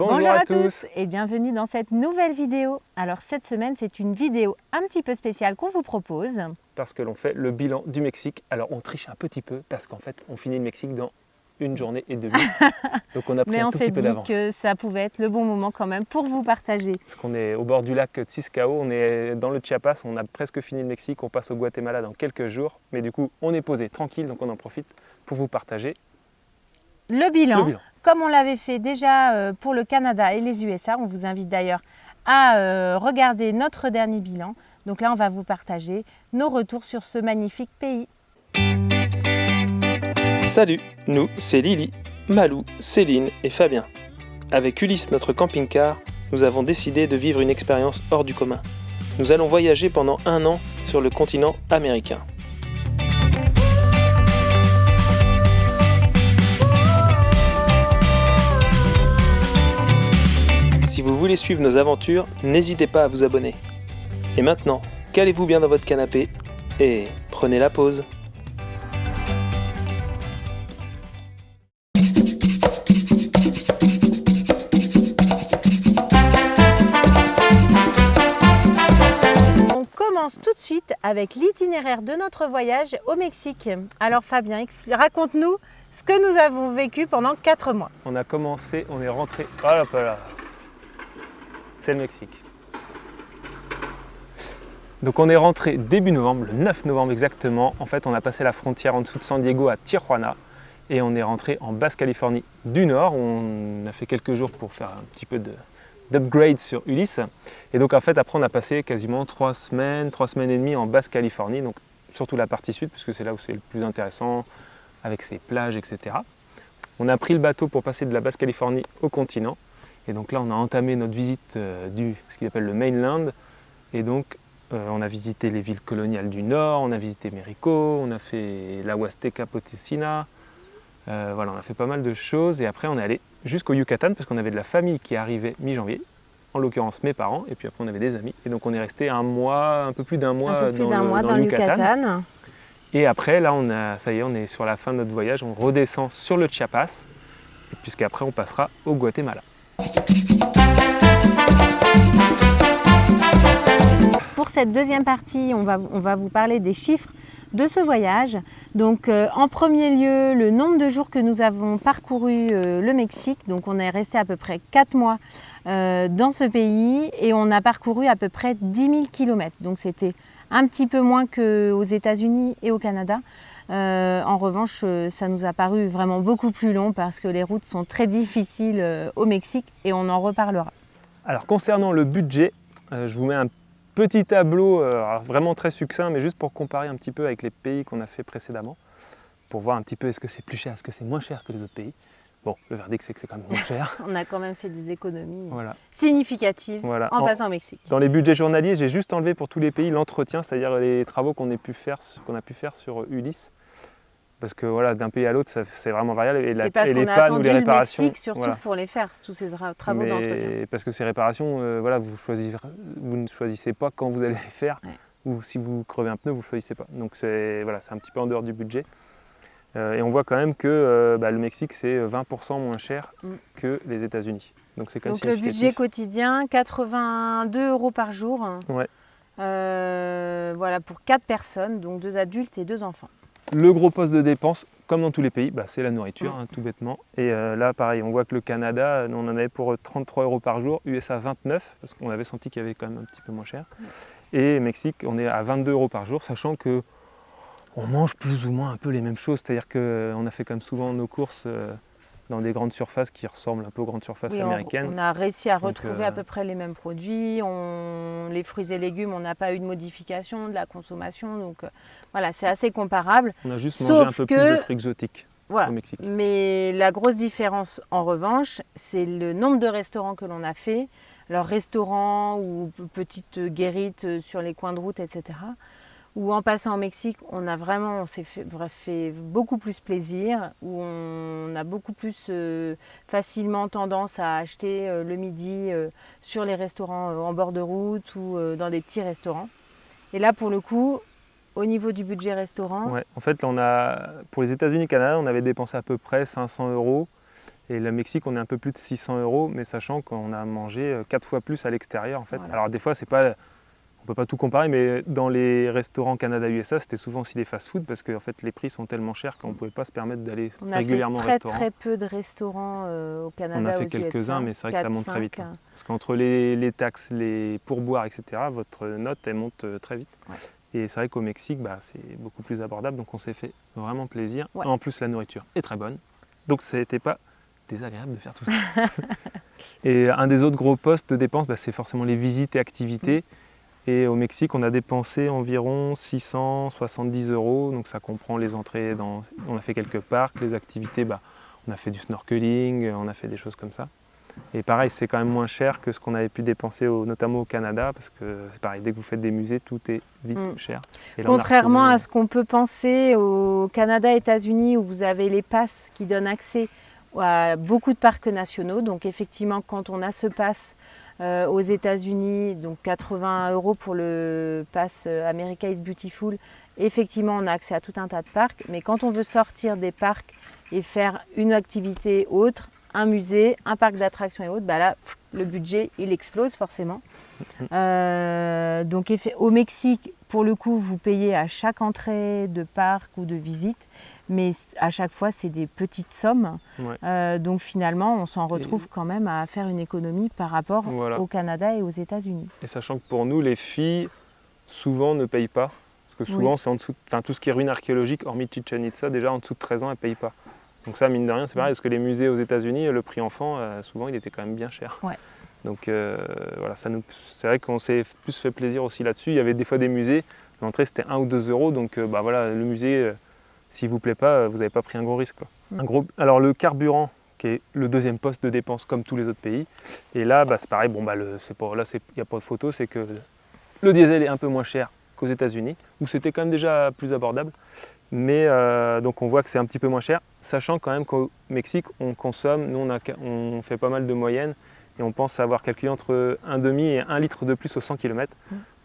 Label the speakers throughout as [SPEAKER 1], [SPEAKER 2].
[SPEAKER 1] Bonjour à tous et bienvenue dans cette nouvelle vidéo. Alors cette semaine, c'est une vidéo un petit peu spéciale qu'on vous propose.
[SPEAKER 2] Parce que l'on fait le bilan du Mexique. Alors on triche un petit peu parce qu'en fait on finit le Mexique dans une journée et demie. Donc on a pris un tout petit peu d'avance.
[SPEAKER 1] Mais on s'est dit que ça pouvait être le bon moment quand même pour vous partager.
[SPEAKER 2] Parce qu'on est au bord du lac Tsiscao, on est dans le Chiapas, on a presque fini le Mexique, on passe au Guatemala dans quelques jours. Mais du coup on est posé tranquille, donc on en profite pour vous partager
[SPEAKER 1] le bilan. Comme on l'avait fait déjà pour le Canada et les USA, on vous invite d'ailleurs à regarder notre dernier bilan. Donc là, on va vous partager nos retours sur ce magnifique pays.
[SPEAKER 3] Salut, nous c'est Lily, Malou, Céline et Fabien. Avec Ulysse, notre camping-car, nous avons décidé de vivre une expérience hors du commun. Nous allons voyager pendant 1 an sur le continent américain. Si vous voulez suivre nos aventures, n'hésitez pas à vous abonner. Et maintenant, calez-vous bien dans votre canapé et prenez la pause.
[SPEAKER 1] On commence tout de suite avec l'itinéraire de notre voyage au Mexique. Alors Fabien, raconte-nous ce que nous avons vécu pendant 4 mois.
[SPEAKER 2] On a commencé, on est rentré... Voilà, voilà. C'est le Mexique. Donc on est rentré début novembre, le 9 novembre exactement. En fait, on a passé la frontière en dessous de San Diego à Tijuana et on est rentré en Basse-Californie du Nord. On a fait quelques jours pour faire un petit peu d'upgrade sur Ulysse. Et donc en fait, après, on a passé quasiment 3 semaines et demie en Basse-Californie, donc surtout la partie sud, puisque c'est là où c'est le plus intéressant, avec ses plages, etc. On a pris le bateau pour passer de la Basse-Californie au continent. Et donc là, on a entamé notre visite ce qu'il appelle le mainland. Et donc, on a visité les villes coloniales du Nord, on a visité Mérico, on a fait la Huasteca Potosina. Voilà, on a fait pas mal de choses. Et après, on est allé jusqu'au Yucatan parce qu'on avait de la famille qui arrivait mi-janvier. En l'occurrence, mes parents. Et puis après, on avait des amis. Et donc, on est resté un peu plus d'un mois dans le Yucatan. Et après, là, ça y est, on est sur la fin de notre voyage. On redescend sur le Chiapas. Puisqu'après, on passera au Guatemala.
[SPEAKER 1] Pour cette deuxième partie, on va vous parler des chiffres de ce voyage. Donc en premier lieu, le nombre de jours que nous avons parcouru le Mexique. Donc on est resté à peu près 4 mois dans ce pays et on a parcouru à peu près 10 000 km. Donc c'était un petit peu moins qu'aux États-Unis et au Canada. En revanche, ça nous a paru vraiment beaucoup plus long parce que les routes sont très difficiles au Mexique et on en reparlera.
[SPEAKER 2] Alors concernant le budget, je vous mets un petit tableau vraiment très succinct, mais juste pour comparer un petit peu avec les pays qu'on a fait précédemment, pour voir un petit peu est-ce que c'est plus cher, est-ce que c'est moins cher que les autres pays. Bon, le verdict c'est que c'est quand même moins cher.
[SPEAKER 1] On a quand même fait des économies significatives en passant au Mexique.
[SPEAKER 2] Dans les budgets journaliers, j'ai juste enlevé pour tous les pays l'entretien, c'est-à-dire les travaux qu'on a pu faire sur Ulysse. Parce que voilà, d'un pays à l'autre, c'est vraiment variable. Et les pannes ou les réparations.
[SPEAKER 1] Le Mexique surtout pour les faire, tous ces travaux d'entretien.
[SPEAKER 2] Parce que ces réparations, vous ne choisissez pas quand vous allez les faire. Ouais. Ou si vous crevez un pneu, vous ne choisissez pas. Donc c'est un petit peu en dehors du budget. Et on voit quand même que le Mexique, c'est 20% moins cher que les États-Unis. Donc c'est quand même significatif.
[SPEAKER 1] Le budget quotidien, 82 € par jour.
[SPEAKER 2] Ouais.
[SPEAKER 1] Voilà, pour 4 personnes, donc 2 adultes et 2 enfants.
[SPEAKER 2] Le gros poste de dépense, comme dans tous les pays, c'est la nourriture, tout bêtement. Et là, pareil, on voit que le Canada, on en avait pour 33 € par jour, USA 29, parce qu'on avait senti qu'il y avait quand même un petit peu moins cher. Et Mexique, on est à 22 € par jour, sachant que on mange plus ou moins un peu les mêmes choses. C'est-à-dire qu'on a fait quand même souvent nos courses dans des grandes surfaces qui ressemblent un peu aux grandes surfaces américaines.
[SPEAKER 1] On a réussi à retrouver à peu près les mêmes produits. Les fruits et légumes, on n'a pas eu de modification de la consommation. Donc voilà, c'est assez comparable.
[SPEAKER 2] On a juste mangé un peu plus de fruits exotiques au Mexique.
[SPEAKER 1] Mais la grosse différence, en revanche, c'est le nombre de restaurants que l'on a fait. Alors restaurants ou petites guérites sur les coins de route, etc. Où en passant au Mexique, on s'est fait beaucoup plus plaisir, où on a beaucoup plus facilement tendance à acheter le midi sur les restaurants en bord de route ou dans des petits restaurants. Et là, pour le coup, au niveau du budget restaurant...
[SPEAKER 2] Ouais, en fait, là, pour les États-Unis et Canada, on avait dépensé à peu près 500 €. Et le Mexique, on est un peu plus de 600 €, mais sachant qu'on a mangé 4 fois plus à l'extérieur en fait.
[SPEAKER 1] Voilà.
[SPEAKER 2] Alors des fois, c'est pas, on peut pas tout comparer, mais dans les restaurants Canada-USA, c'était souvent aussi des fast-food parce que en fait, les prix sont tellement chers qu'on ne pouvait pas se permettre d'aller
[SPEAKER 1] On a
[SPEAKER 2] régulièrement au
[SPEAKER 1] fait
[SPEAKER 2] restaurant.
[SPEAKER 1] très peu de restaurants au Canada.
[SPEAKER 2] On a fait
[SPEAKER 1] aux
[SPEAKER 2] quelques-uns,
[SPEAKER 1] USA,
[SPEAKER 2] mais c'est vrai que ça monte très vite.
[SPEAKER 1] 4, 5.
[SPEAKER 2] Parce qu'entre les taxes, les pourboires, etc., votre note, elle monte très vite.
[SPEAKER 1] Ouais.
[SPEAKER 2] Et c'est vrai qu'au Mexique, c'est beaucoup plus abordable, donc on s'est fait vraiment plaisir.
[SPEAKER 1] Ouais.
[SPEAKER 2] En plus, la nourriture est très bonne, donc ça n'était pas désagréable de faire tout ça. Et un des autres gros postes de dépenses, c'est forcément les visites et activités. Et au Mexique, on a dépensé environ 670 €, donc ça comprend les entrées on a fait quelques parcs, les activités, on a fait du snorkeling, on a fait des choses comme ça. Et pareil, c'est quand même moins cher que ce qu'on avait pu dépenser notamment au Canada, parce que c'est pareil, dès que vous faites des musées, tout est vite cher. Et là,
[SPEAKER 1] Contrairement à ce qu'on peut penser au Canada, États-Unis, où vous avez les passes qui donnent accès à beaucoup de parcs nationaux. Donc effectivement, quand on a ce pass aux États-Unis, donc 80 € pour le pass America is Beautiful, effectivement, on a accès à tout un tas de parcs. Mais quand on veut sortir des parcs et faire une activité autre, un musée, un parc d'attractions et autres, là, le budget, il explose forcément. Donc au Mexique, pour le coup, vous payez à chaque entrée de parc ou de visite, mais à chaque fois, c'est des petites sommes.
[SPEAKER 2] Ouais.
[SPEAKER 1] Donc finalement, on s'en retrouve quand même à faire une économie par rapport au Canada et aux États-Unis.
[SPEAKER 2] Et sachant que pour nous, les filles, souvent ne payent pas. Parce que souvent, c'est en dessous, tout ce qui est ruines archéologiques, hormis Chichen Itza, déjà en dessous de 13 ans, elles ne payent pas. Donc ça, mine de rien, c'est pareil, parce que les musées aux États-Unis, le prix enfant, souvent, il était quand même bien cher.
[SPEAKER 1] Ouais.
[SPEAKER 2] Donc voilà, c'est vrai qu'on s'est plus fait plaisir aussi là-dessus. Il y avait des fois des musées, l'entrée c'était 1 ou 2 €, donc voilà, le musée, s'il ne vous plaît pas, vous n'avez pas pris un gros risque, quoi. Alors le carburant, qui est le deuxième poste de dépense comme tous les autres pays, et là, c'est pareil, il n'y a pas de photo, c'est que le diesel est un peu moins cher qu'aux États-Unis, où c'était quand même déjà plus abordable. Mais donc on voit que c'est un petit peu moins cher, sachant quand même qu'au Mexique, on consomme, nous on fait pas mal de moyennes, et on pense avoir calculé entre 1,5 et 1 litre de plus aux 100 km,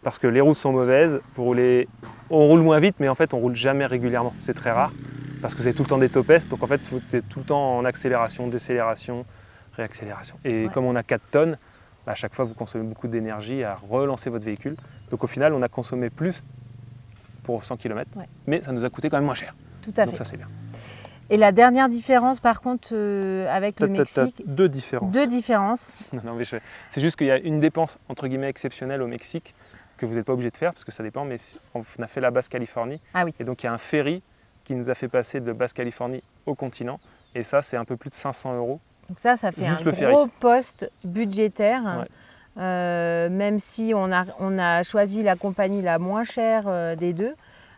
[SPEAKER 2] parce que les routes sont mauvaises, on roule moins vite, mais en fait on roule jamais régulièrement, c'est très rare, parce que c'est tout le temps des topes, donc en fait vous êtes tout le temps en accélération, décélération, réaccélération. Et comme on a 4 tonnes, à chaque fois vous consommez beaucoup d'énergie à relancer votre véhicule, donc au final on a consommé plus pour 100 km, mais ça nous a coûté quand même moins cher.
[SPEAKER 1] Tout à fait.
[SPEAKER 2] Donc ça c'est bien.
[SPEAKER 1] Et la dernière différence par contre avec le Mexique...
[SPEAKER 2] Deux différences. Non, mais c'est juste qu'il y a une dépense entre guillemets exceptionnelle au Mexique que vous n'êtes pas obligé de faire parce que ça dépend, mais on a fait la Basse-Californie.
[SPEAKER 1] Ah oui.
[SPEAKER 2] Et donc il y a un ferry qui nous a fait passer de Basse-Californie au continent, et ça c'est un peu plus de 500 €.
[SPEAKER 1] Donc ça fait
[SPEAKER 2] juste
[SPEAKER 1] un gros poste budgétaire, même si on a choisi la compagnie la moins chère des deux.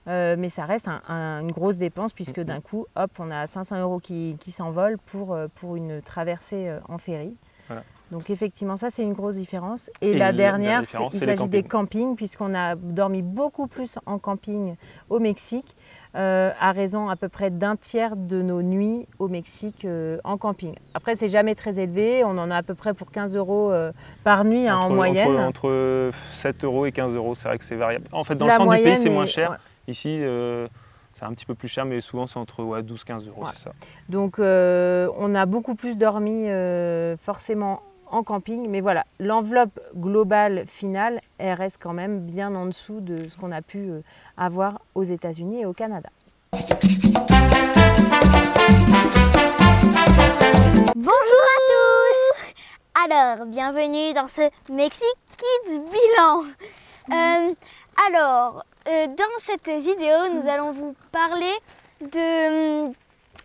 [SPEAKER 1] Mais ça reste une grosse dépense puisque d'un coup, hop, on a 500 € qui s'envolent pour une traversée en ferry. Voilà. Donc effectivement, ça c'est une grosse différence. Et la dernière, il s'agit des campings, puisqu'on a dormi beaucoup plus en camping au Mexique, à raison à peu près d'un tiers de nos nuits au Mexique en camping. Après, c'est jamais très élevé, on en a à peu près pour 15 € par nuit en moyenne.
[SPEAKER 2] Entre 7 € et 15 €, c'est vrai que c'est variable. En fait, dans le centre du pays, c'est moins cher. Ouais. Ici, c'est un petit peu plus cher, mais souvent c'est entre 12-15 €, c'est ça.
[SPEAKER 1] Donc on a beaucoup plus dormi forcément en camping, mais voilà, l'enveloppe globale finale, elle reste quand même bien en dessous de ce qu'on a pu avoir aux États-Unis et au Canada.
[SPEAKER 4] Bonjour à tous! Alors, bienvenue dans ce Mexique Kids Bilan. Dans cette vidéo, nous allons vous parler de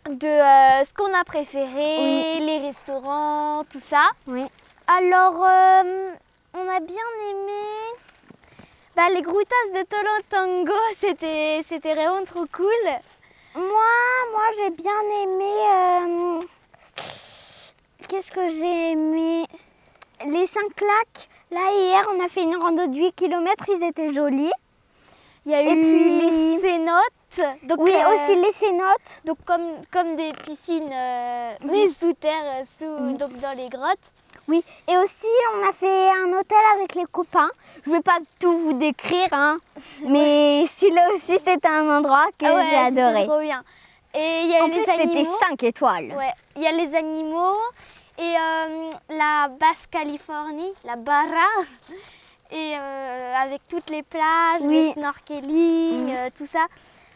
[SPEAKER 4] ce qu'on a préféré, les restaurants, tout ça. Oui. Alors, on a bien aimé les groutas de Tolontango, c'était vraiment trop cool. Moi j'ai bien aimé... Qu'est-ce que j'ai aimé? Les 5 lacs. Là, hier, on a fait une rando de 8 km, ils étaient jolis. Il y a eu puis les cénotes. Donc, oui, aussi les cénotes. Donc comme des piscines mais sous terre, donc dans les grottes. Oui, et aussi on a fait un hôtel avec les copains. Je ne vais pas tout vous décrire, hein, mais celui-là aussi c'est un endroit que j'ai adoré. Trop bien. Et il y a
[SPEAKER 5] En
[SPEAKER 4] les
[SPEAKER 5] plus, c'était
[SPEAKER 4] animaux.
[SPEAKER 5] 5 étoiles.
[SPEAKER 4] Ouais, il y a les animaux et la Basse-Californie, la Barra, et avec toutes les plages,
[SPEAKER 5] Oui.
[SPEAKER 4] le snorkeling, tout ça.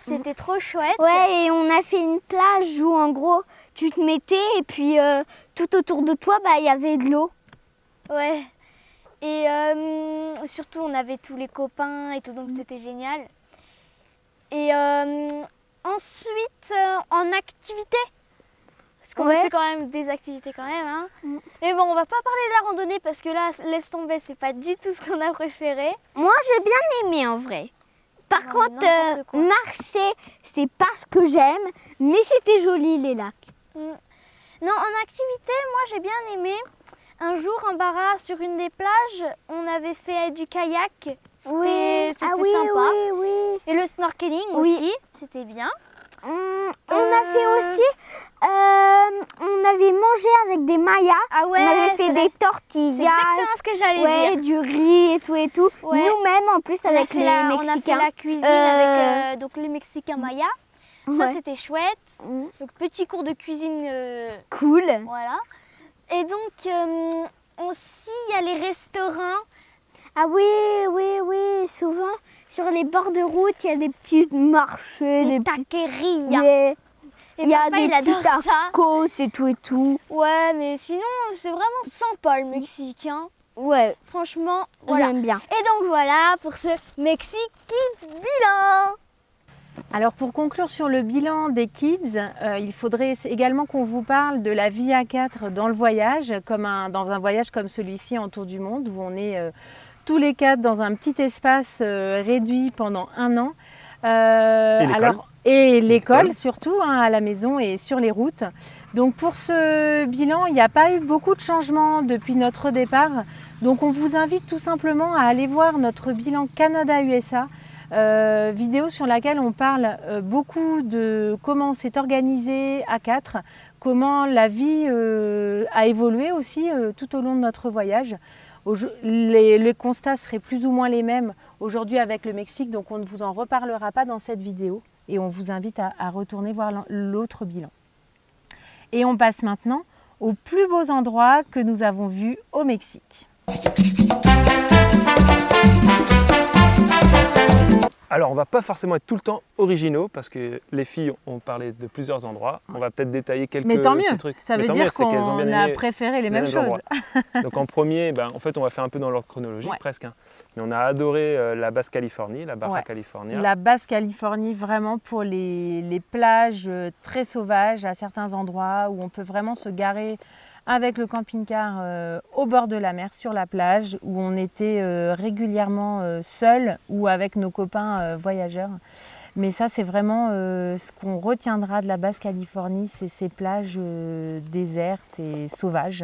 [SPEAKER 4] C'était trop chouette.
[SPEAKER 5] Ouais, et on a fait une plage où en gros tu te mettais et puis tout autour de toi, il y avait de l'eau.
[SPEAKER 4] Ouais. Et surtout, on avait tous les copains et tout, donc c'était génial. Et ensuite, en activité, parce qu'on a fait quand même des activités quand même. Hein. Mais bon, on va pas parler de la randonnée parce que là, laisse tomber, c'est pas du tout ce qu'on a préféré.
[SPEAKER 5] Moi, j'ai bien aimé en vrai. Par
[SPEAKER 4] Non,
[SPEAKER 5] contre,
[SPEAKER 4] n'importe quoi.
[SPEAKER 5] marcher, c'est pas ce que j'aime, mais c'était joli les lacs.
[SPEAKER 4] Non, en activité, moi j'ai bien aimé. Un jour, en Barra, sur une des plages, on avait fait du kayak. C'était sympa.
[SPEAKER 5] Oui.
[SPEAKER 4] Et le snorkeling aussi, c'était bien.
[SPEAKER 5] On a fait aussi, on avait mangé avec des mayas.
[SPEAKER 4] Ah ouais,
[SPEAKER 5] on avait fait
[SPEAKER 4] c'est
[SPEAKER 5] des
[SPEAKER 4] vrai. C'est
[SPEAKER 5] tortillas,
[SPEAKER 4] exactement ce que j'allais dire.
[SPEAKER 5] du riz et tout.
[SPEAKER 4] Ouais.
[SPEAKER 5] Nous-mêmes en plus avec les
[SPEAKER 4] On a fait
[SPEAKER 5] Mexicains.
[SPEAKER 4] la cuisine avec donc les Mexicains mayas. Ça,
[SPEAKER 5] Ouais.
[SPEAKER 4] c'était chouette. Donc, petit cours de cuisine.
[SPEAKER 5] Cool.
[SPEAKER 4] Voilà. Et donc, aussi, il y a les restaurants.
[SPEAKER 5] Ah oui, souvent sur les bords de route, il y a des petits marchés,
[SPEAKER 4] Des
[SPEAKER 5] des petits...
[SPEAKER 4] taquerías.
[SPEAKER 5] Ouais.
[SPEAKER 4] Et
[SPEAKER 5] Il y a
[SPEAKER 4] papa,
[SPEAKER 5] des
[SPEAKER 4] il adore
[SPEAKER 5] petits
[SPEAKER 4] ça.
[SPEAKER 5] tacos et tout.
[SPEAKER 4] Ouais, mais sinon, c'est vraiment sympa le Mexicain.
[SPEAKER 5] Ouais,
[SPEAKER 4] Franchement, voilà.
[SPEAKER 5] j'aime bien.
[SPEAKER 4] Et donc voilà pour ce Mexique Kids bilan.
[SPEAKER 1] Alors pour conclure sur le bilan des kids, il faudrait également qu'on vous parle de la vie à 4 dans le voyage, dans un voyage comme celui-ci en tour du monde, où on est tous les 4 dans un petit espace réduit pendant 1 an. Et l'école surtout, hein, à la maison et sur les routes. Donc pour ce bilan, il n'y a pas eu beaucoup de changements depuis notre départ. Donc on vous invite tout simplement à aller voir notre bilan Canada-USA, vidéo sur laquelle on parle beaucoup de comment on s'est organisé à 4, comment la vie a évolué aussi tout au long de notre voyage. Les constats seraient plus ou moins les mêmes aujourd'hui avec le Mexique, donc on ne vous en reparlera pas dans cette vidéo et on vous invite à retourner voir l'autre bilan. Et on passe maintenant aux plus beaux endroits que nous avons vus au Mexique.
[SPEAKER 2] Alors on va pas forcément être tout le temps originaux parce que les filles ont parlé de plusieurs endroits. On va peut-être détailler quelques
[SPEAKER 1] Mais tant mieux,
[SPEAKER 2] petits trucs.
[SPEAKER 1] ça veut
[SPEAKER 2] Mais tant
[SPEAKER 1] dire
[SPEAKER 2] mieux, c'est qu'elles ont
[SPEAKER 1] qu'on
[SPEAKER 2] bien
[SPEAKER 1] a
[SPEAKER 2] aimé
[SPEAKER 1] préféré les mêmes choses.
[SPEAKER 2] endroits. Donc en premier, en fait on va faire un peu dans l'ordre chronologique presque. Hein. Mais on a adoré la Basse-Californie, la Baja California.
[SPEAKER 1] La Basse-Californie vraiment pour les plages très sauvages à certains endroits où on peut vraiment se garer avec le camping-car au bord de la mer, sur la plage, où on était régulièrement seul ou avec nos copains voyageurs. Mais ça, c'est vraiment ce qu'on retiendra de la Basse-Californie, c'est ces plages désertes et sauvages.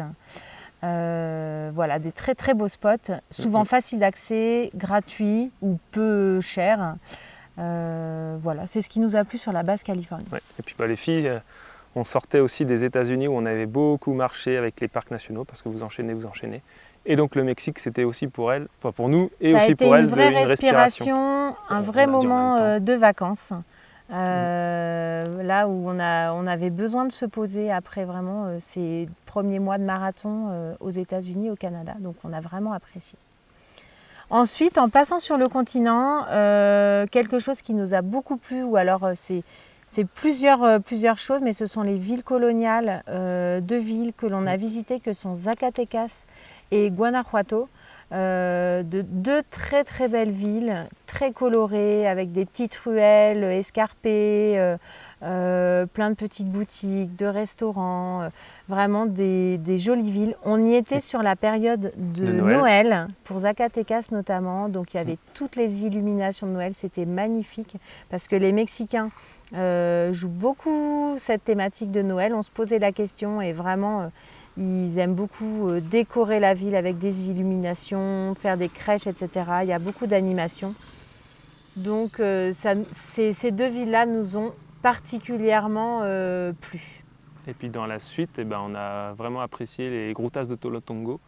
[SPEAKER 1] Voilà, des très très beaux spots, souvent faciles d'accès, gratuits ou peu chers. Voilà, c'est ce qui nous a plu sur la Basse-Californie.
[SPEAKER 2] Ouais. Et puis les filles... On sortait aussi des États-Unis où on avait beaucoup marché avec les parcs nationaux parce que vous enchaînez. Et donc le Mexique, c'était aussi pour elles, pas pour nous, et
[SPEAKER 1] ça
[SPEAKER 2] aussi pour elles,
[SPEAKER 1] une vraie
[SPEAKER 2] une respiration,
[SPEAKER 1] un vrai moment de vacances. Là où on avait besoin de se poser après vraiment ces premiers mois de marathon aux États-Unis, au Canada. Donc on a vraiment apprécié. Ensuite, en passant sur le continent, quelque chose qui nous a beaucoup plu, ou alors c'est plusieurs choses, mais ce sont les villes coloniales, 2 villes que l'on a visitées, que sont Zacatecas et Guanajuato. 2 très très belles villes, très colorées, avec des petites ruelles escarpées, plein de petites boutiques, de restaurants, vraiment des jolies villes. On y était sur la période de Noël, pour Zacatecas notamment, donc il y avait toutes les illuminations de Noël, c'était magnifique, parce que les Mexicains jouent beaucoup cette thématique de Noël. On se posait la question et vraiment ils aiment beaucoup décorer la ville avec des illuminations, faire des crèches, etc. Il y a beaucoup d'animations. Donc ces 2 villes-là nous ont particulièrement plu.
[SPEAKER 2] Et puis dans la suite, on a vraiment apprécié les Grutas de Tolotongo.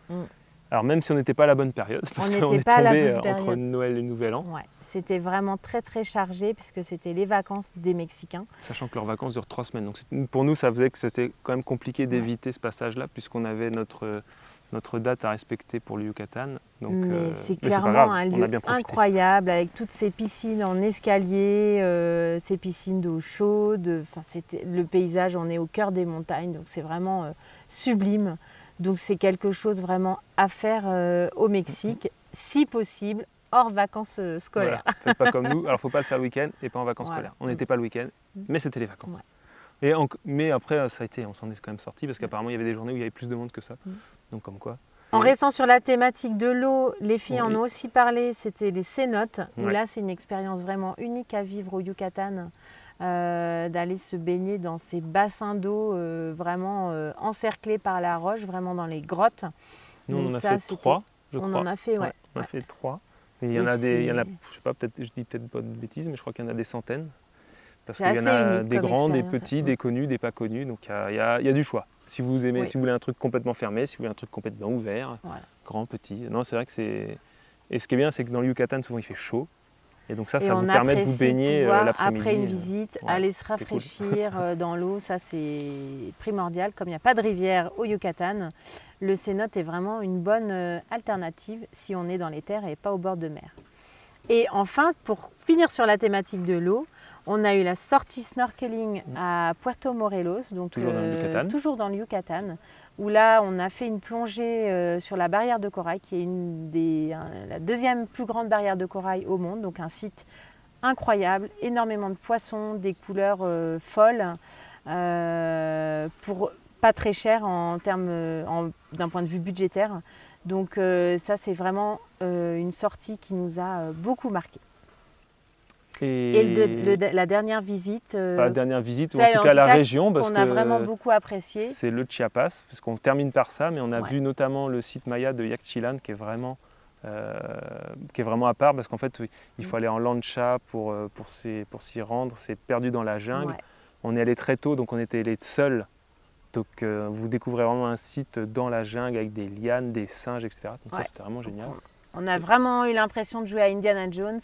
[SPEAKER 2] Alors même si on n'était pas à la bonne période, parce qu'on est tombé entre Noël et Nouvel An.
[SPEAKER 1] Ouais. C'était vraiment très très chargé puisque c'était les vacances des Mexicains.
[SPEAKER 2] Sachant que leurs vacances durent 3 semaines. Donc pour nous, ça faisait que c'était quand même compliqué d'éviter ce passage-là puisqu'on avait notre date à respecter pour le Yucatan. Donc,
[SPEAKER 1] mais c'est
[SPEAKER 2] pas
[SPEAKER 1] clairement
[SPEAKER 2] grave,
[SPEAKER 1] un
[SPEAKER 2] on a
[SPEAKER 1] lieu
[SPEAKER 2] bien profité.
[SPEAKER 1] incroyable avec toutes ces piscines en escalier, ces piscines d'eau chaude. Enfin, le paysage, on est au cœur des montagnes, donc c'est vraiment sublime. Donc c'est quelque chose vraiment à faire au Mexique, si possible, hors vacances scolaires.
[SPEAKER 2] Voilà, faites pas comme nous. Alors, il ne faut pas le faire le week-end et pas en vacances
[SPEAKER 1] Voilà.
[SPEAKER 2] scolaires. On n'était pas le week-end, mais c'était les vacances.
[SPEAKER 1] Ouais.
[SPEAKER 2] Mais après, on s'en est quand même sorti parce qu'apparemment, il y avait des journées où il y avait plus de monde que ça. Donc, comme quoi.
[SPEAKER 1] En restant sur la thématique de l'eau, les filles en
[SPEAKER 2] Oui.
[SPEAKER 1] ont aussi parlé, c'était les cénotes. Où
[SPEAKER 2] Ouais.
[SPEAKER 1] là, c'est une expérience vraiment unique à vivre au Yucatan, d'aller se baigner dans ces bassins d'eau vraiment encerclés par la roche, vraiment dans les grottes.
[SPEAKER 2] Nous, on
[SPEAKER 1] Donc
[SPEAKER 2] en a
[SPEAKER 1] ça,
[SPEAKER 2] fait 3, je
[SPEAKER 1] on
[SPEAKER 2] crois.
[SPEAKER 1] en a fait, ouais.
[SPEAKER 2] On a
[SPEAKER 1] Ouais.
[SPEAKER 2] fait 3. Et il y en a je sais pas, je dis peut-être pas de bêtises, mais je crois qu'il y en a des centaines. Parce
[SPEAKER 1] C'est
[SPEAKER 2] qu'il y en
[SPEAKER 1] assez
[SPEAKER 2] a
[SPEAKER 1] unique
[SPEAKER 2] des
[SPEAKER 1] comme
[SPEAKER 2] grands, des
[SPEAKER 1] expérience,
[SPEAKER 2] petits,
[SPEAKER 1] ouais.
[SPEAKER 2] des connus, des pas connus. Donc il y a du choix. Si vous aimez,
[SPEAKER 1] Oui.
[SPEAKER 2] si vous voulez un truc complètement fermé, si vous voulez un truc complètement ouvert,
[SPEAKER 1] Voilà.
[SPEAKER 2] grand, petit. Non, c'est vrai que c'est. Et ce qui est bien, c'est que dans le Yucatan, souvent il fait chaud. Et donc ça
[SPEAKER 1] Et
[SPEAKER 2] vous
[SPEAKER 1] on
[SPEAKER 2] permet de vous
[SPEAKER 1] apprécie
[SPEAKER 2] baigner
[SPEAKER 1] pouvoir,
[SPEAKER 2] l'après-midi.
[SPEAKER 1] après une visite,
[SPEAKER 2] voilà,
[SPEAKER 1] aller se
[SPEAKER 2] c'était cool.
[SPEAKER 1] rafraîchir dans l'eau, ça c'est primordial. Comme il n'y a pas de rivière au Yucatan, le cénote est vraiment une bonne alternative si on est dans les terres et pas au bord de mer. Et enfin, pour finir sur la thématique de l'eau, on a eu la sortie snorkeling à Puerto Morelos, donc
[SPEAKER 2] Toujours dans le Yucatan.
[SPEAKER 1] toujours dans le Yucatan, où là on a fait une plongée sur la barrière de corail, qui est la deuxième plus grande barrière de corail au monde, donc un site incroyable, énormément de poissons, des couleurs folles, pour pas très cher d'un point de vue budgétaire. Donc ça c'est vraiment une sortie qui nous a beaucoup marqué. Et la dernière visite,
[SPEAKER 2] Pas la dernière visite, ou
[SPEAKER 1] celle,
[SPEAKER 2] en tout cas la région, parce
[SPEAKER 1] qu'on
[SPEAKER 2] que
[SPEAKER 1] a vraiment beaucoup apprécié.
[SPEAKER 2] c'est le Chiapas, parce qu'on termine par ça, mais on a
[SPEAKER 1] Ouais.
[SPEAKER 2] vu notamment le site Maya de Yaxchilan qui est vraiment à part, parce qu'en fait il faut aller en lancha pour s'y rendre, c'est perdu dans la jungle.
[SPEAKER 1] Ouais.
[SPEAKER 2] On est allé très tôt, donc on était les seuls. Donc vous découvrez vraiment un site dans la jungle avec des lianes, des singes, etc. Donc
[SPEAKER 1] Ouais.
[SPEAKER 2] ça c'était vraiment génial.
[SPEAKER 1] On a vraiment eu l'impression de jouer à Indiana Jones,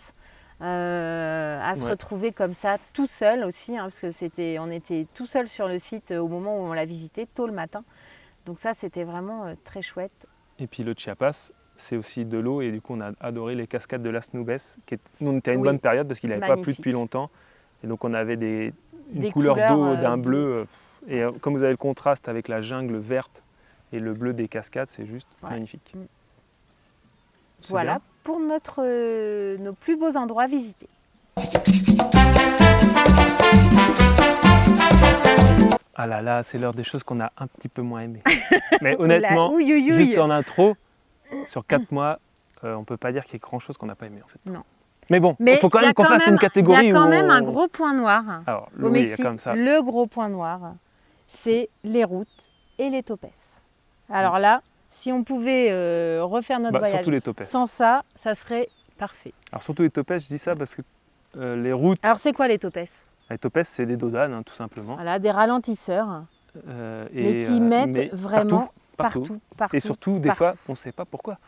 [SPEAKER 1] à se
[SPEAKER 2] Ouais.
[SPEAKER 1] retrouver comme ça tout seul aussi, hein, parce que on était tout seul sur le site au moment où on l'a visité, tôt le matin. Donc ça c'était vraiment très chouette.
[SPEAKER 2] Et puis le Chiapas, c'est aussi de l'eau, et du coup on a adoré les cascades de Las Nubes. Nous on était à une
[SPEAKER 1] Oui.
[SPEAKER 2] bonne période parce qu'il n'avait pas plu
[SPEAKER 1] Magnifique.
[SPEAKER 2] depuis longtemps. Et donc on avait
[SPEAKER 1] Des
[SPEAKER 2] une couleur d'eau
[SPEAKER 1] couleurs,
[SPEAKER 2] d'un
[SPEAKER 1] bleues.
[SPEAKER 2] bleu. Et comme vous avez le contraste avec la jungle verte et le bleu des cascades, c'est juste
[SPEAKER 1] Ouais.
[SPEAKER 2] magnifique.
[SPEAKER 1] Mm.
[SPEAKER 2] C'est
[SPEAKER 1] Voilà
[SPEAKER 2] bien.
[SPEAKER 1] pour nos plus beaux endroits visités.
[SPEAKER 2] Ah là là, c'est l'heure des choses qu'on a un petit peu moins aimées. Mais honnêtement,
[SPEAKER 1] Ouïe, ouïe, ouïe.
[SPEAKER 2] juste en intro, sur 4 mois, on ne peut pas dire qu'il y ait grand chose qu'on n'a pas aimé en fait.
[SPEAKER 1] Non.
[SPEAKER 2] Mais bon, il
[SPEAKER 1] Mais
[SPEAKER 2] faut quand
[SPEAKER 1] il y a
[SPEAKER 2] même qu'on fasse une
[SPEAKER 1] Il
[SPEAKER 2] catégorie
[SPEAKER 1] y a quand
[SPEAKER 2] où
[SPEAKER 1] même
[SPEAKER 2] on-
[SPEAKER 1] un gros point noir
[SPEAKER 2] Alors,
[SPEAKER 1] au
[SPEAKER 2] oui, il y a
[SPEAKER 1] Mexique.
[SPEAKER 2] quand même ça.
[SPEAKER 1] Le gros point noir, c'est les routes et les topes. Alors là, si on pouvait refaire notre voyage
[SPEAKER 2] surtout les topes.
[SPEAKER 1] sans ça, ça serait parfait.
[SPEAKER 2] Alors surtout les topes, je dis ça parce que les routes,
[SPEAKER 1] Alors c'est quoi les topes?
[SPEAKER 2] les topes c'est des dodanes tout simplement.
[SPEAKER 1] Voilà, des ralentisseurs, mais qui
[SPEAKER 2] mais
[SPEAKER 1] mettent vraiment
[SPEAKER 2] partout.
[SPEAKER 1] partout.
[SPEAKER 2] Et surtout, des
[SPEAKER 1] partout.
[SPEAKER 2] fois, on ne sait pas pourquoi.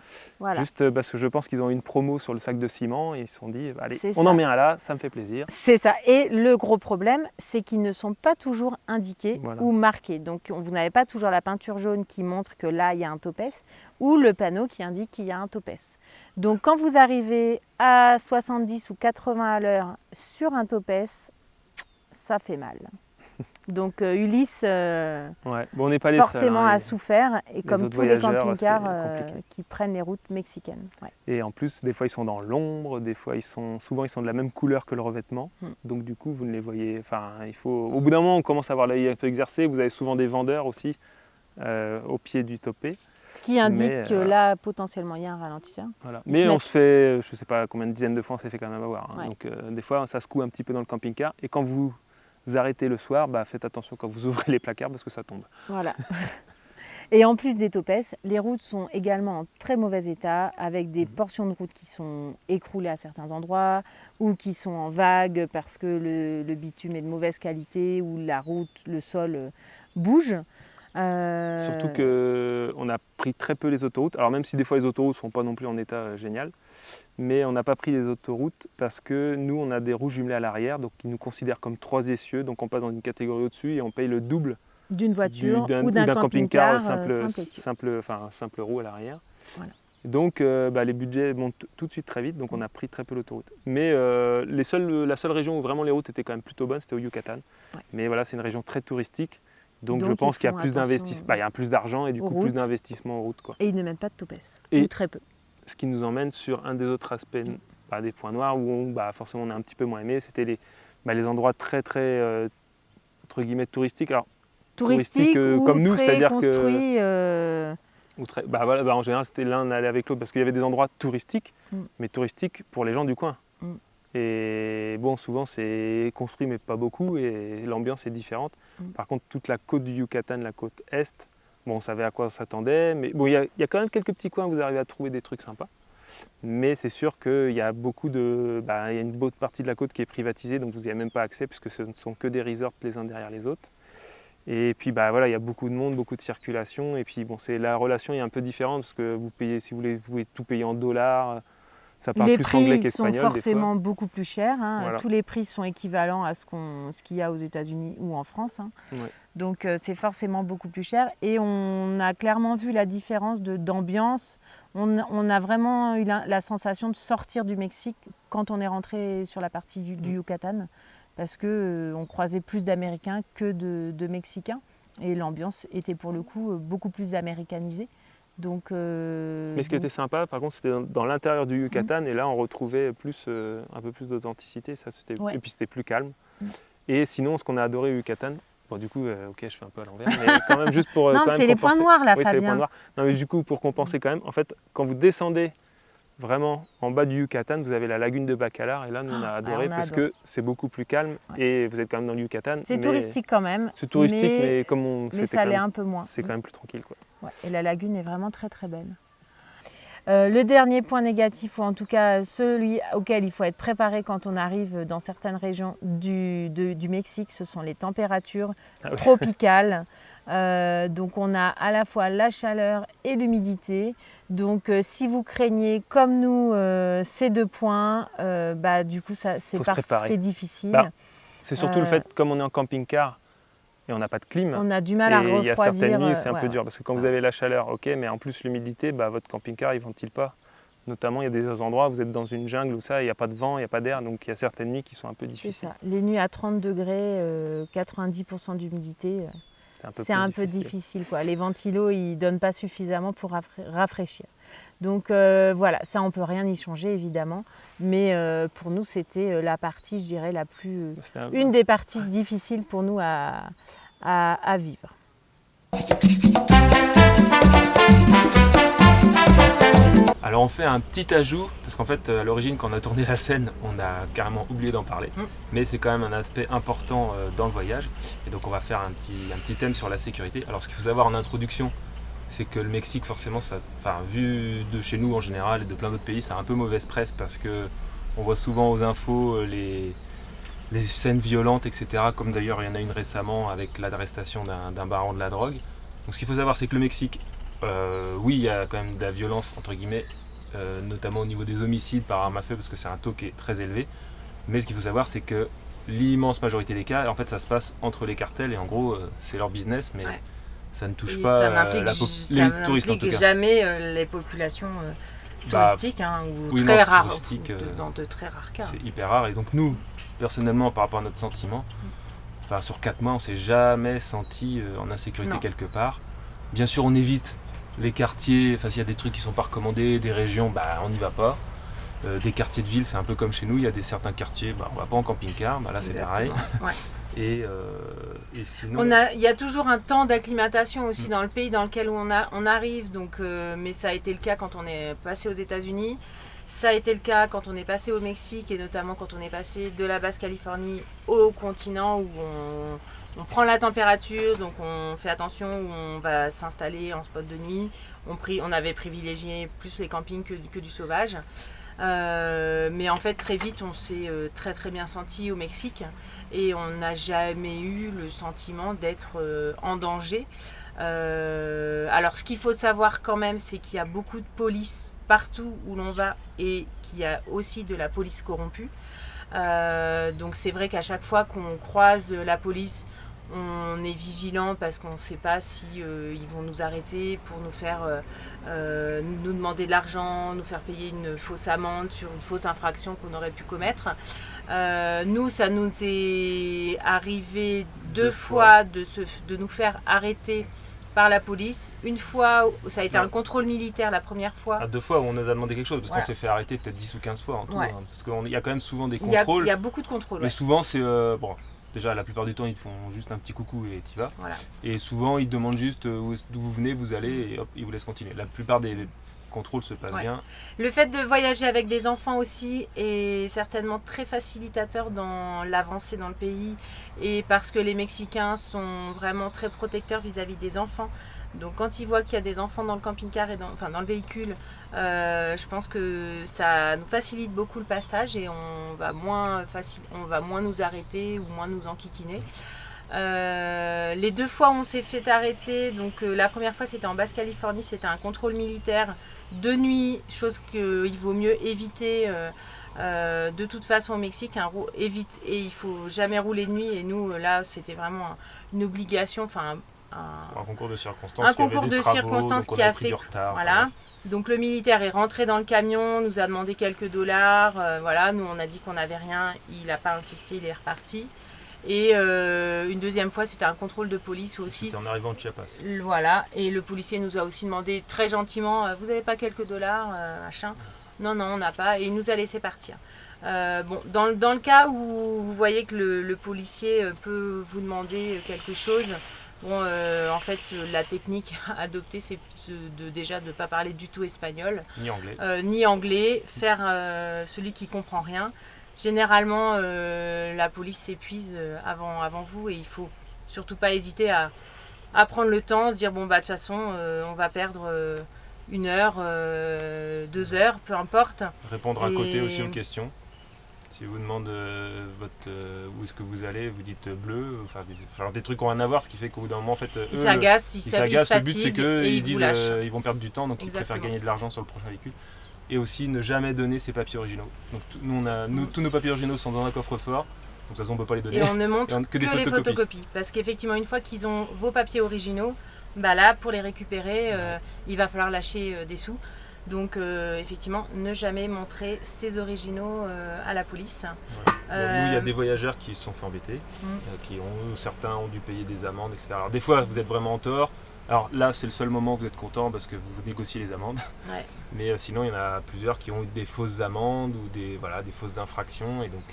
[SPEAKER 1] Voilà.
[SPEAKER 2] Juste parce que je pense qu'ils ont eu une promo sur le sac de ciment et ils se sont dit, allez,
[SPEAKER 1] C'est
[SPEAKER 2] on
[SPEAKER 1] ça.
[SPEAKER 2] en met un là, ça me fait plaisir.
[SPEAKER 1] C'est ça. Et le gros problème, c'est qu'ils ne sont pas toujours indiqués
[SPEAKER 2] Voilà.
[SPEAKER 1] ou marqués. Donc vous n'avez pas toujours la peinture jaune qui montre que là, il y a un topes ou le panneau qui indique qu'il y a un topes. Donc quand vous arrivez à 70 ou 80 à l'heure sur un topes, ça fait mal. Donc Ulysse
[SPEAKER 2] Ouais. Bon, on n'est pas les seuls.
[SPEAKER 1] forcément
[SPEAKER 2] hein,
[SPEAKER 1] a souffert, et comme
[SPEAKER 2] autres
[SPEAKER 1] tous les
[SPEAKER 2] voyageurs,
[SPEAKER 1] camping-cars
[SPEAKER 2] c'est compliqué.
[SPEAKER 1] qui prennent les routes mexicaines. Ouais.
[SPEAKER 2] Et en plus, des fois, ils sont dans l'ombre, des fois, souvent, ils sont de la même couleur que le revêtement.
[SPEAKER 1] Mm.
[SPEAKER 2] Donc, du coup, vous ne les voyez. Enfin, au bout d'un moment, on commence à avoir l'œil un peu exercé. Vous avez souvent des vendeurs aussi au pied du topé.
[SPEAKER 1] Qui indique
[SPEAKER 2] Mais,
[SPEAKER 1] que là, potentiellement, il y a un ralentisseur.
[SPEAKER 2] Voilà.
[SPEAKER 1] Ils
[SPEAKER 2] Mais
[SPEAKER 1] se
[SPEAKER 2] on
[SPEAKER 1] mettent-
[SPEAKER 2] se fait, je ne sais pas combien de dizaines de fois on s'est fait quand même avoir. Hein.
[SPEAKER 1] Ouais.
[SPEAKER 2] Donc, des fois, ça secoue un petit peu dans le camping-car. Et quand vous arrêtez le soir, faites attention quand vous ouvrez les placards parce que ça tombe.
[SPEAKER 1] Voilà. Et en plus des topes, les routes sont également en très mauvais état, avec des portions de route qui sont écroulées à certains endroits ou qui sont en vague parce que le bitume est de mauvaise qualité ou la route, le sol bouge.
[SPEAKER 2] Surtout qu'on a pris très peu les autoroutes. Alors même si des fois les autoroutes ne sont pas non plus en état génial, mais on n'a pas pris les autoroutes parce que nous, on a des roues jumelées à l'arrière, donc ils nous considèrent comme 3 essieux, donc on passe dans une catégorie au-dessus et on paye le double
[SPEAKER 1] d'une voiture ou
[SPEAKER 2] d'un
[SPEAKER 1] d'un camping-car
[SPEAKER 2] simple roue à l'arrière.
[SPEAKER 1] Voilà.
[SPEAKER 2] Donc les budgets montent tout de suite très vite, donc on a pris très peu l'autoroute. Mais la seule région où vraiment les routes étaient quand même plutôt bonnes, c'était au Yucatan. Ouais. Mais voilà, c'est une région très touristique, donc je pense qu'il y a plus d'investissement, il y a plus d'argent et du coup plus d'investissement en route. Quoi.
[SPEAKER 1] Et ils ne mettent pas de topes, ou très peu.
[SPEAKER 2] Ce qui nous emmène sur un des autres aspects des points noirs où forcément on a un petit peu moins aimé, c'était les endroits très entre guillemets touristiques. Alors,
[SPEAKER 1] touristiques
[SPEAKER 2] comme nous, c'est-à-dire
[SPEAKER 1] que
[SPEAKER 2] en général c'était l'un allait avec l'autre parce qu'il y avait des endroits touristiques, mais touristiques pour les gens du coin. Et bon, souvent c'est construit mais pas beaucoup et l'ambiance est différente. Par contre, toute la côte du Yucatan, la côte est, on savait à quoi on s'attendait, mais bon, il y a quand même quelques petits coins où vous arrivez à trouver des trucs sympas. Mais c'est sûr qu'il y a il y a une bonne partie de la côte qui est privatisée, donc vous n'y avez même pas accès puisque ce ne sont que des resorts les uns derrière les autres. Et puis il y a beaucoup de monde, beaucoup de circulation. Et puis la relation est un peu différente parce que vous payez, si vous pouvez tout payer en dollars. Ça parle plus anglais qu'espagnol.
[SPEAKER 1] Les prix sont forcément beaucoup plus chers.
[SPEAKER 2] Voilà.
[SPEAKER 1] Tous les prix sont équivalents à ce qu'il y a aux États-Unis ou en France.
[SPEAKER 2] Ouais.
[SPEAKER 1] Donc c'est forcément beaucoup plus cher. Et on a clairement vu la différence d'ambiance. On a vraiment eu la sensation de sortir du Mexique quand on est rentré sur la partie du Yucatan. Parce qu'on croisait plus d'Américains que de Mexicains. Et l'ambiance était pour le coup beaucoup plus américanisée. Donc,
[SPEAKER 2] mais ce qui était sympa, par contre, c'était dans l'intérieur du Yucatan, et là on retrouvait un peu plus d'authenticité, et puis c'était plus calme. Et sinon, ce qu'on a adoré au Yucatan, bon du coup, je fais un peu à l'envers, mais quand même juste pour
[SPEAKER 1] non, c'est les points noirs là,
[SPEAKER 2] oui,
[SPEAKER 1] Fabien.
[SPEAKER 2] C'est les points noirs. Non, mais du coup, pour compenser quand même, en fait, quand vous descendez vraiment en bas du Yucatan, vous avez la lagune de Bacalar, et là, nous on a adoré parce que c'est beaucoup plus calme, et vous êtes quand même dans le Yucatan.
[SPEAKER 1] C'est touristique quand même.
[SPEAKER 2] C'est touristique, mais comme
[SPEAKER 1] ça l'est un peu moins.
[SPEAKER 2] C'est quand même plus tranquille, quoi.
[SPEAKER 1] Ouais, et la lagune est vraiment très très belle. Le dernier point négatif, ou en tout cas celui auquel il faut être préparé quand on arrive dans certaines régions du Mexique, ce sont les températures tropicales. Donc on a à la fois la chaleur et l'humidité. Donc si vous craignez comme nous ces 2 points, du coup c'est difficile.
[SPEAKER 2] C'est surtout le fait, comme on est en camping-car, et on n'a pas de clim.
[SPEAKER 1] On a du mal à refroidir.
[SPEAKER 2] Il y a certaines nuits, c'est un peu dur parce que quand vous avez la chaleur, ok, mais en plus l'humidité, votre camping-car, il ne ventile pas. Notamment, il y a des endroits où vous êtes dans une jungle où il n'y a pas de vent, il n'y a pas d'air, donc il y a certaines nuits qui sont un peu difficiles.
[SPEAKER 1] C'est ça. Les nuits à 30 degrés, 90% d'humidité, c'est un peu difficile. Quoi. Les ventilos, ils ne donnent pas suffisamment pour rafraîchir. Donc voilà, ça on ne peut rien y changer évidemment, mais pour nous c'était la partie, je dirais, une des parties difficiles pour nous à vivre.
[SPEAKER 2] Alors on fait un petit ajout, parce qu'en fait à l'origine quand on a tourné la scène, on a carrément oublié d'en parler, mais c'est quand même un aspect important dans le voyage, et donc on va faire un petit thème sur la sécurité. Alors ce qu'il faut savoir en introduction, c'est que le Mexique, forcément, vu de chez nous en général et de plein d'autres pays, ça a un peu mauvaise presse parce qu'on voit souvent aux infos les scènes violentes, etc. Comme d'ailleurs il y en a une récemment avec l'arrestation d'un baron de la drogue. Donc ce qu'il faut savoir, c'est que le Mexique, oui, il y a quand même de la violence, entre guillemets, notamment au niveau des homicides par arme à feu parce que c'est un taux qui est très élevé. Mais ce qu'il faut savoir, c'est que l'immense majorité des cas, en fait, ça se passe entre les cartels et en gros, c'est leur business, mais... Ouais. Ça ne touche pas les touristes en tout cas.
[SPEAKER 1] Jamais les populations touristiques ou très rares, dans de très rares cas.
[SPEAKER 2] C'est hyper rare et donc nous, personnellement, par rapport à notre sentiment, sur 4 mois, on ne s'est jamais senti en insécurité quelque part. Bien sûr, on évite les quartiers, s'il y a des trucs qui ne sont pas recommandés, des régions, on n'y va pas. Des quartiers de ville, c'est un peu comme chez nous, il y a certains quartiers, on ne va pas en camping-car, là c'est pareil.
[SPEAKER 1] Ouais.
[SPEAKER 2] Et sinon...
[SPEAKER 1] Il y a toujours un temps d'acclimatation aussi dans le pays dans lequel on arrive, donc, mais ça a été le cas quand on est passé aux États-Unis, ça a été le cas quand on est passé au Mexique et notamment quand on est passé de la Basse-Californie au continent où on prend la température, donc on fait attention où on va s'installer en spot de nuit. On avait privilégié plus les campings que du sauvage. Mais en fait très vite on s'est très très bien senti au Mexique et on n'a jamais eu le sentiment d'être en danger. Alors ce qu'il faut savoir quand même, c'est qu'il y a beaucoup de police partout où l'on va et qu'il y a aussi de la police corrompue. Donc c'est vrai qu'à chaque fois qu'on croise la police, on est vigilant parce qu'on ne sait pas si ils vont nous arrêter pour nous faire nous demander de l'argent, nous faire payer une fausse amende sur une fausse infraction qu'on aurait pu commettre. Nous, ça nous est arrivé deux fois de nous faire arrêter par la police. Une fois, ça a été un contrôle militaire la première fois.
[SPEAKER 2] À 2 fois où on nous a demandé quelque chose, parce qu'on s'est fait arrêter peut-être 10 ou 15 fois en tout. Hein, parce qu'il y a quand même souvent des contrôles.
[SPEAKER 1] Il y a beaucoup de contrôles.
[SPEAKER 2] Mais souvent, c'est... déjà, la plupart du temps, ils te font juste un petit coucou et t'y vas.
[SPEAKER 1] Voilà.
[SPEAKER 2] Et souvent, ils te demandent juste d'où vous venez, vous allez, et hop, ils vous laissent continuer. La plupart des contrôles se passent bien.
[SPEAKER 1] Le fait de voyager avec des enfants aussi est certainement très facilitateur dans l'avancée dans le pays, et parce que les Mexicains sont vraiment très protecteurs vis-à-vis des enfants. Donc quand ils voient qu'il y a des enfants dans le camping-car et dans le véhicule, je pense que ça nous facilite beaucoup le passage et on va moins nous arrêter ou moins nous enquiquiner. Les 2 fois où on s'est fait arrêter, donc la première fois c'était en Basse-Californie, c'était un contrôle militaire de nuit, chose qu'il vaut mieux éviter de toute façon au Mexique, et il faut jamais rouler de nuit, et nous là c'était vraiment une obligation,
[SPEAKER 2] un concours de circonstances.
[SPEAKER 1] Un concours de circonstances qui a fait. Voilà. Donc le militaire est rentré dans le camion, nous a demandé quelques dollars. Voilà, nous on a dit qu'on n'avait rien. Il n'a pas insisté, il est reparti. Et une deuxième fois, c'était un contrôle de police aussi.
[SPEAKER 2] C'était en arrivant de Chiapas.
[SPEAKER 1] Voilà. Et le policier nous a aussi demandé très gentiment, vous n'avez pas quelques dollars, machin. Non, on n'a pas. Et il nous a laissé partir. Dans le cas où vous voyez que le policier peut vous demander quelque chose. En fait, la technique adoptée, c'est déjà de ne pas parler du tout espagnol. Ni anglais. Faire celui qui ne comprend rien. Généralement, la police s'épuise avant vous, et il ne faut surtout pas hésiter à prendre le temps, se dire, de toute façon, on va perdre 1 heure, 2 heures, peu importe.
[SPEAKER 2] Répondre à côté aussi aux questions. Si vous demandez où est-ce que vous allez, vous dites bleu, enfin des trucs qui n'ont rien à voir, ce qui fait qu'au bout d'un moment, en fait,
[SPEAKER 1] ils s'agacent, ils
[SPEAKER 2] s'agacent. Le but, c'est qu'ils disent ils vont perdre du temps, donc
[SPEAKER 1] Exactement.
[SPEAKER 2] Ils préfèrent gagner de l'argent sur le prochain véhicule. Et aussi, ne jamais donner ses papiers originaux. Donc tous nos papiers originaux sont dans un coffre-fort, donc de toute façon, on ne peut pas les donner.
[SPEAKER 1] Et on ne montre que les photocopies. Parce qu'effectivement, une fois qu'ils ont vos papiers originaux, là, pour les récupérer, il va falloir lâcher des sous. Donc effectivement, ne jamais montrer ses originaux à la police.
[SPEAKER 2] Ouais. Nous, il y a des voyageurs qui se sont fait embêter, certains ont dû payer des amendes, etc. Alors des fois, vous êtes vraiment en tort. Alors là, c'est le seul moment où vous êtes content parce que vous négociez les amendes.
[SPEAKER 1] Ouais.
[SPEAKER 2] Mais sinon, il y en a plusieurs qui ont eu des fausses amendes ou des fausses infractions. Et donc,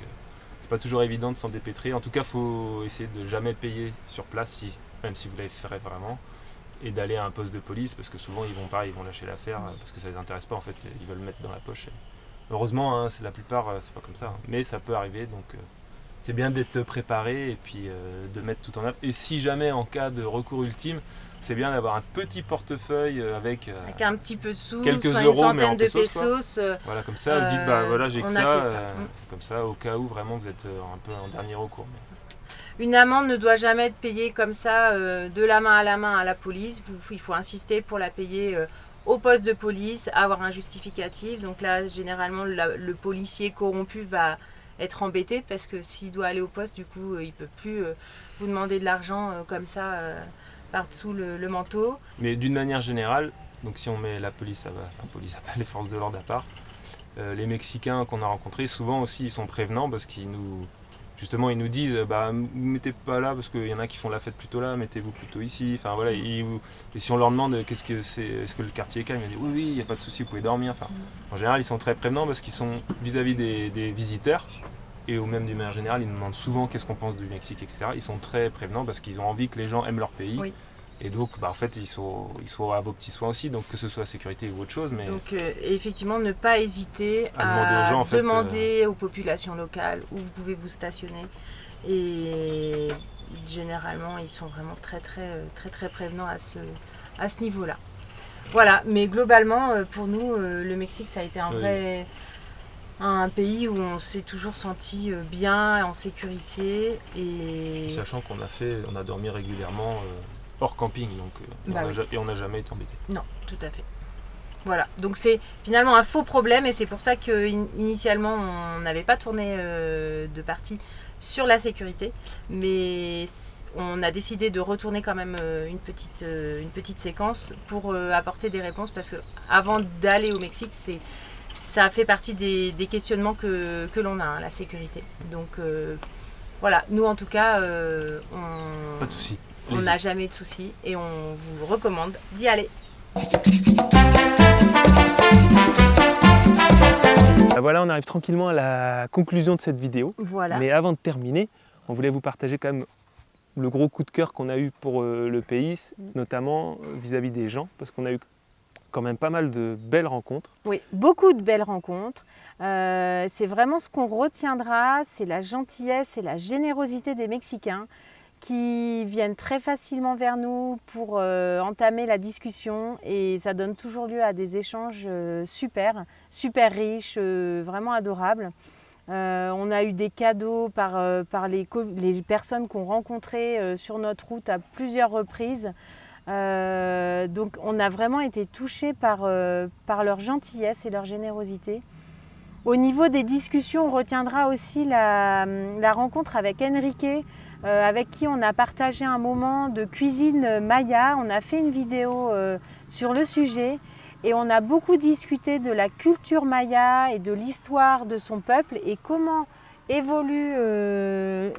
[SPEAKER 2] c'est pas toujours évident de s'en dépêtrer. En tout cas, il faut essayer de jamais payer sur place, même si vous l'avez fait vraiment. Et d'aller à un poste de police, parce que souvent ils vont lâcher l'affaire parce que ça les intéresse pas, en fait, ils veulent le mettre dans la poche. Heureusement, c'est la plupart, c'est pas comme ça, mais ça peut arriver, donc c'est bien d'être préparé et puis de mettre tout en œuvre. Et si jamais en cas de recours ultime, c'est bien d'avoir un petit portefeuille avec
[SPEAKER 1] un petit peu de sous,
[SPEAKER 2] quelques
[SPEAKER 1] soit
[SPEAKER 2] euros,
[SPEAKER 1] une centaine de pesos.
[SPEAKER 2] Voilà, comme ça, vous dites voilà, j'ai que ça, comme ça, au cas où vraiment vous êtes un peu en dernier recours.
[SPEAKER 1] Une amende ne doit jamais être payée comme ça, de la main à la police. Il faut insister pour la payer au poste de police, avoir un justificatif. Donc là, généralement, le policier corrompu va être embêté parce que s'il doit aller au poste, du coup, il ne peut plus vous demander de l'argent comme ça par-dessous le manteau.
[SPEAKER 2] Mais d'une manière générale, donc si on met la police, les forces de l'ordre à part, les Mexicains qu'on a rencontrés, souvent aussi, ils sont prévenants parce qu'ils nous disent ne mettez pas là parce qu'il y en a qui font la fête plutôt là, mettez-vous plutôt ici. Enfin voilà, et si on leur demande qu'est-ce que c'est, est-ce que le quartier est calme, ils disent oui, il n'y a pas de souci, vous pouvez dormir. Enfin, en général, ils sont très prévenants parce qu'ils sont vis-à-vis des visiteurs et ou même d'une manière générale, ils nous demandent souvent qu'est-ce qu'on pense du Mexique, etc. Ils sont très prévenants parce qu'ils ont envie que les gens aiment leur pays. Oui. Et donc, en fait, ils sont à vos petits soins aussi, donc que ce soit sécurité ou autre chose. Mais
[SPEAKER 1] donc, effectivement, ne pas hésiter à
[SPEAKER 2] demander aux gens,
[SPEAKER 1] demander aux populations locales où vous pouvez vous stationner. Et généralement, ils sont vraiment très, très, très, très prévenants à ce niveau-là. Voilà, mais globalement, pour nous, le Mexique, ça a été un pays où on s'est toujours senti bien, en sécurité. Et
[SPEAKER 2] sachant qu'on a dormi régulièrement hors camping, donc, et on n'a jamais été embêté.
[SPEAKER 1] Non, tout à fait. Voilà, donc c'est finalement un faux problème et c'est pour ça qu'initialement on n'avait pas tourné de partie sur la sécurité, mais on a décidé de retourner quand même une petite séquence pour apporter des réponses, parce que avant d'aller au Mexique, ça fait partie des questionnements que l'on a, la sécurité. Donc voilà, nous en tout cas,
[SPEAKER 2] pas de souci.
[SPEAKER 1] On n'a jamais de soucis et on vous recommande d'y aller.
[SPEAKER 2] Voilà, on arrive tranquillement à la conclusion de cette vidéo.
[SPEAKER 1] Voilà.
[SPEAKER 2] Mais avant de terminer, on voulait vous partager quand même le gros coup de cœur qu'on a eu pour le pays, notamment vis-à-vis des gens, parce qu'on a eu quand même pas mal de belles rencontres.
[SPEAKER 1] Oui, beaucoup de belles rencontres. C'est vraiment ce qu'on retiendra, c'est la gentillesse et la générosité des Mexicains qui viennent très facilement vers nous pour entamer la discussion, et ça donne toujours lieu à des échanges super riches, vraiment adorables. On a eu des cadeaux par les personnes qu'on rencontrait sur notre route à plusieurs reprises. Donc on a vraiment été touchés par leur gentillesse et leur générosité. Au niveau des discussions, on retiendra aussi la rencontre avec Enrique, avec qui on a partagé un moment de cuisine maya. On a fait une vidéo sur le sujet et on a beaucoup discuté de la culture maya et de l'histoire de son peuple et comment évolue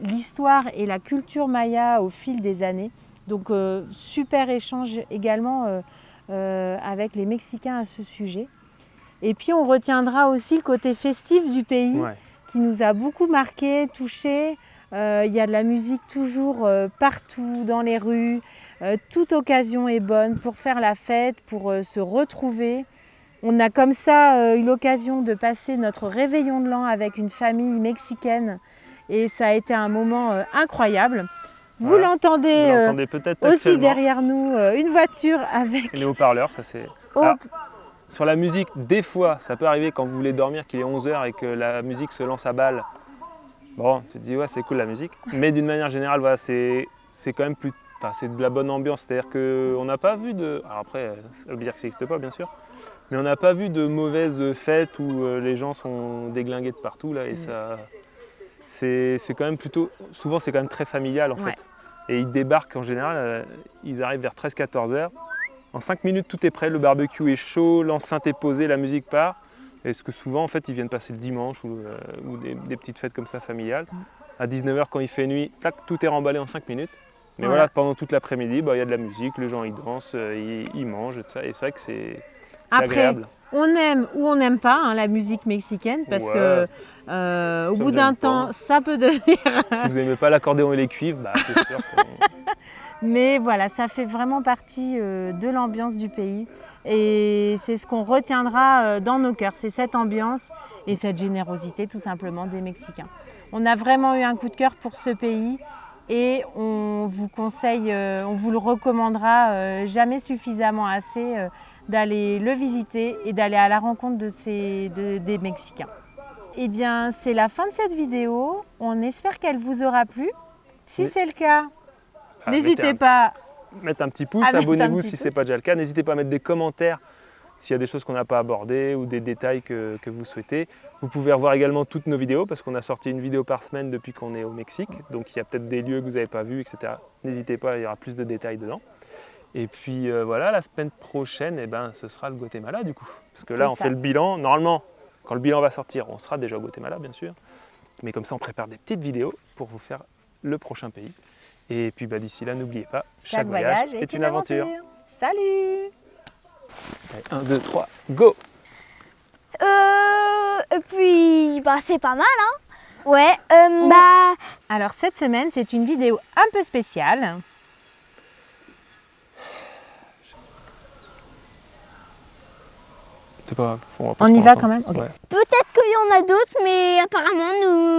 [SPEAKER 1] l'histoire et la culture maya au fil des années. Donc super échange également avec les Mexicains à ce sujet. Et puis on retiendra aussi le côté festif du pays, qui nous a beaucoup marqué, touché. Il y a de la musique toujours partout dans les rues. Toute occasion est bonne pour faire la fête, pour se retrouver. On a comme ça eu l'occasion de passer notre réveillon de l'an avec une famille mexicaine et ça a été un moment incroyable. Vous l'entendez
[SPEAKER 2] peut-être
[SPEAKER 1] aussi derrière nous, une voiture avec...
[SPEAKER 2] les haut-parleurs, ça c'est... Sur la musique, des fois, ça peut arriver quand vous voulez dormir qu'il est 11 h et que la musique se lance à balle. Bon, tu te dis ouais, c'est cool la musique. Mais d'une manière générale, voilà, c'est quand même plus... Enfin, c'est de la bonne ambiance. C'est-à-dire qu'on n'a pas vu de... Alors après, ça veut dire que ça n'existe pas, bien sûr. Mais on n'a pas vu de mauvaises fêtes où les gens sont déglingués de partout. Là, et ça... C'est quand même plutôt... Souvent, c'est quand même très familial, en fait. Et ils débarquent en général, ils arrivent vers 13-14 h. En 5 minutes, tout est prêt, le barbecue est chaud, l'enceinte est posée, la musique part. Et ce que souvent, en fait, ils viennent passer le dimanche ou des petites fêtes comme ça familiales. À 19 h, quand il fait nuit, clac, tout est remballé en 5 minutes. Mais voilà, pendant toute l'après-midi, il y a de la musique, les gens ils dansent, ils mangent, et tout ça. Et c'est vrai que c'est agréable.
[SPEAKER 1] On aime ou on n'aime pas la musique mexicaine, parce que au bout d'un temps, ça peut devenir...
[SPEAKER 2] Si vous n'aimez pas l'accordéon et les cuivres, c'est sûr que...
[SPEAKER 1] Mais voilà, ça fait vraiment partie de l'ambiance du pays et c'est ce qu'on retiendra dans nos cœurs, c'est cette ambiance et cette générosité tout simplement des Mexicains. On a vraiment eu un coup de cœur pour ce pays et on vous conseille, on vous le recommandera jamais suffisamment assez d'aller le visiter et d'aller à la rencontre des Mexicains. Eh bien, c'est la fin de cette vidéo, on espère qu'elle vous aura plu. Si c'est le cas, n'hésitez pas
[SPEAKER 2] à mettre un petit pouce, abonnez-vous si ce n'est pas déjà le cas. N'hésitez pas à mettre des commentaires s'il y a des choses qu'on n'a pas abordées ou des détails que vous souhaitez. Vous pouvez revoir également toutes nos vidéos parce qu'on a sorti une vidéo par semaine depuis qu'on est au Mexique. Donc il y a peut-être des lieux que vous n'avez pas vus, etc. N'hésitez pas, il y aura plus de détails dedans. Et puis voilà, la semaine prochaine, ce sera le Guatemala du coup. Parce que là, on fait le bilan. Normalement, quand le bilan va sortir, on sera déjà au Guatemala, bien sûr. Mais comme ça, on prépare des petites vidéos pour vous faire le prochain pays. Et puis d'ici là, n'oubliez pas, chaque voyage est une aventure.
[SPEAKER 1] Salut!
[SPEAKER 2] Allez, 1, 2, 3, go!
[SPEAKER 4] Et puis, c'est pas mal, hein? Ouais.
[SPEAKER 1] Alors cette semaine, c'est une vidéo un peu spéciale.
[SPEAKER 2] C'est pas grave.
[SPEAKER 1] On y va quand même? Okay.
[SPEAKER 5] Ouais. Peut-être qu'il y en a d'autres, mais apparemment,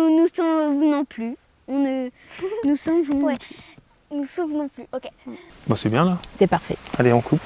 [SPEAKER 5] nous souvenons plus. Nous souvenons plus.
[SPEAKER 4] Ok.
[SPEAKER 2] Bon, c'est bien là.
[SPEAKER 1] C'est parfait.
[SPEAKER 2] Allez, on coupe.